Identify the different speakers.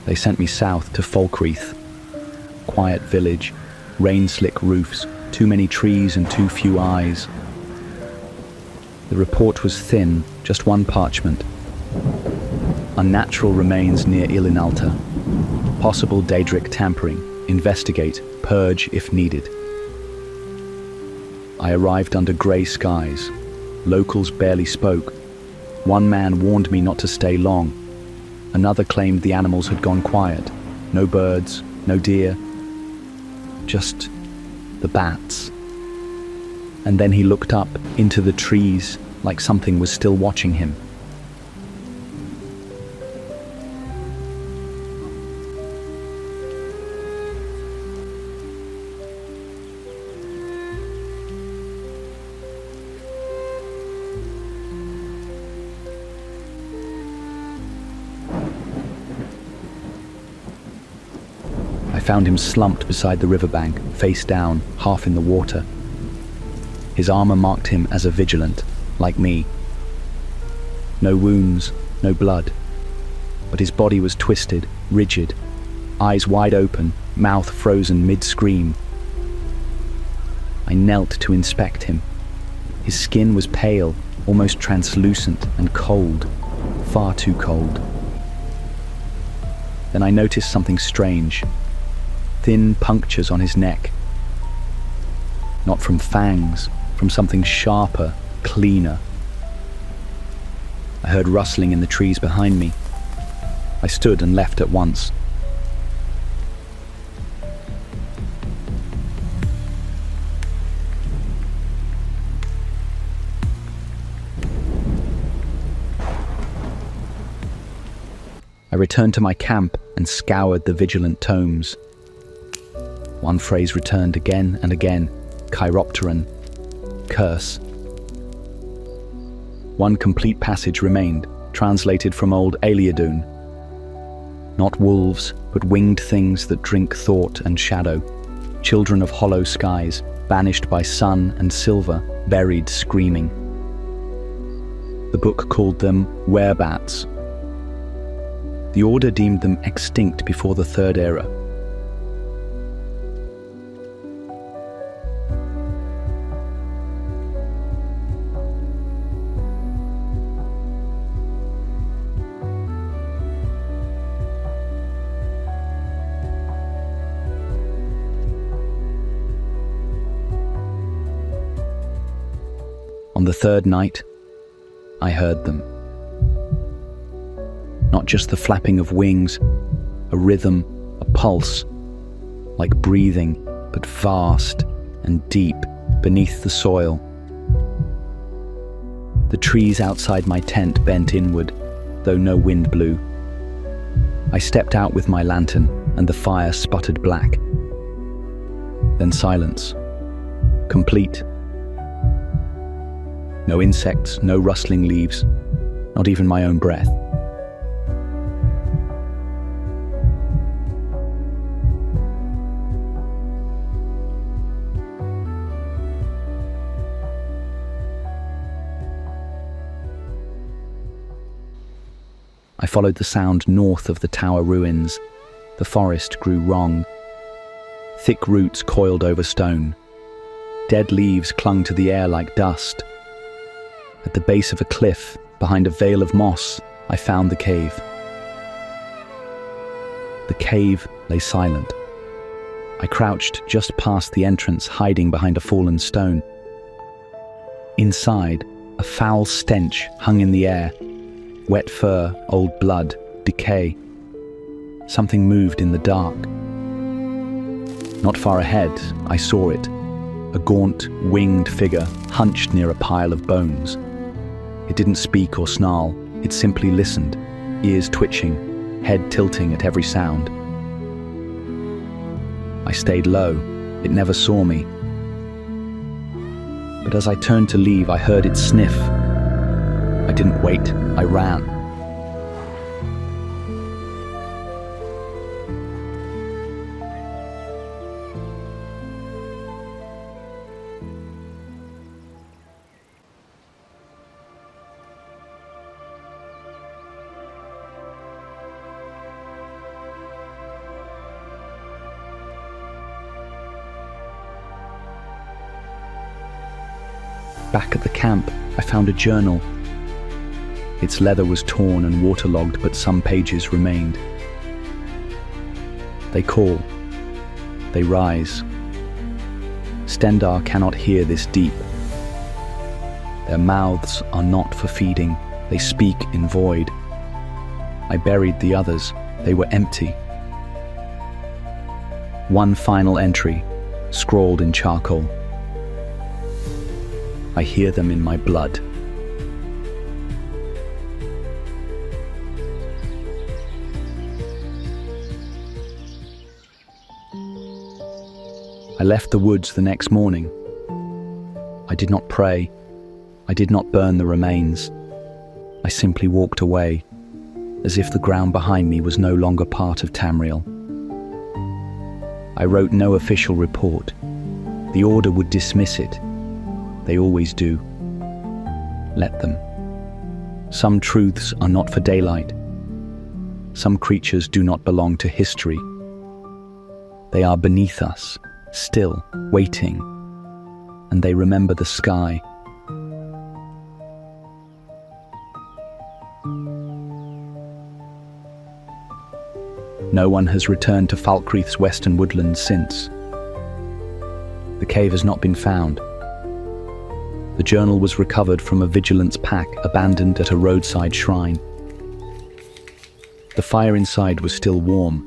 Speaker 1: They sent me south to Falkreath. Quiet village, rain-slick roofs, too many trees and too few eyes. The report was thin, just one parchment. Unnatural remains near Ilinalta. Possible Daedric tampering. Investigate, purge if needed. I arrived under grey skies. Locals barely spoke. One man warned me not to stay long. Another claimed the animals had gone quiet. No birds, no deer. Just the bats. And then he looked up into the trees like something was still watching him. I found him slumped beside the riverbank, face down, half in the water. His armor marked him as a vigilant, like me. No wounds, no blood, but his body was twisted, rigid, eyes wide open, mouth frozen mid-scream. I knelt to inspect him. His skin was pale, almost translucent and cold, far too cold. Then I noticed something strange. Thin punctures on his neck. Not from fangs, from something sharper, cleaner. I heard rustling in the trees behind me. I stood and left at once. I returned to my camp and scoured the Vigilant tomes. One phrase returned again and again, Chiropteran, curse. One complete passage remained, translated from old Aliadun. Not wolves, but winged things that drink thought and shadow, children of hollow skies, banished by sun and silver, buried screaming. The book called them werebats. The Order deemed them extinct before the Third Era. On the third night, I heard them. Not just the flapping of wings, a rhythm, a pulse, like breathing, but vast and deep beneath the soil. The trees outside my tent bent inward, though no wind blew. I stepped out with my lantern, and the fire sputtered black. Then silence, complete. No insects, no rustling leaves, not even my own breath. I followed the sound north of the tower ruins. The forest grew wrong. Thick roots coiled over stone. Dead leaves clung to the air like dust. At the base of a cliff, behind a veil of moss, I found the cave. The cave lay silent. I crouched just past the entrance, hiding behind a fallen stone. Inside, a foul stench hung in the air. Wet fur, old blood, decay. Something moved in the dark. Not far ahead, I saw it. A gaunt, winged figure hunched near a pile of bones. It didn't speak or snarl, it simply listened, ears twitching, head tilting at every sound. I stayed low, it never saw me. But as I turned to leave, I heard it sniff. I didn't wait, I ran. Back at the camp, I found a journal. Its leather was torn and waterlogged, but some pages remained. They call. They rise. Stendarr cannot hear this deep. Their mouths are not for feeding. They speak in void. I buried the others. They were empty. One final entry, scrawled in charcoal. I hear them in my blood. I left the woods the next morning. I did not pray. I did not burn the remains. I simply walked away, as if the ground behind me was no longer part of Tamriel. I wrote no official report. The Order would dismiss it. They always do. Let them. Some truths are not for daylight. Some creatures do not belong to history. They are beneath us, still, waiting, and they remember the sky. No one has returned to Falkreath's western woodlands since. The cave has not been found. The journal was recovered from a vigilance pack abandoned at a roadside shrine. The fire inside was still warm,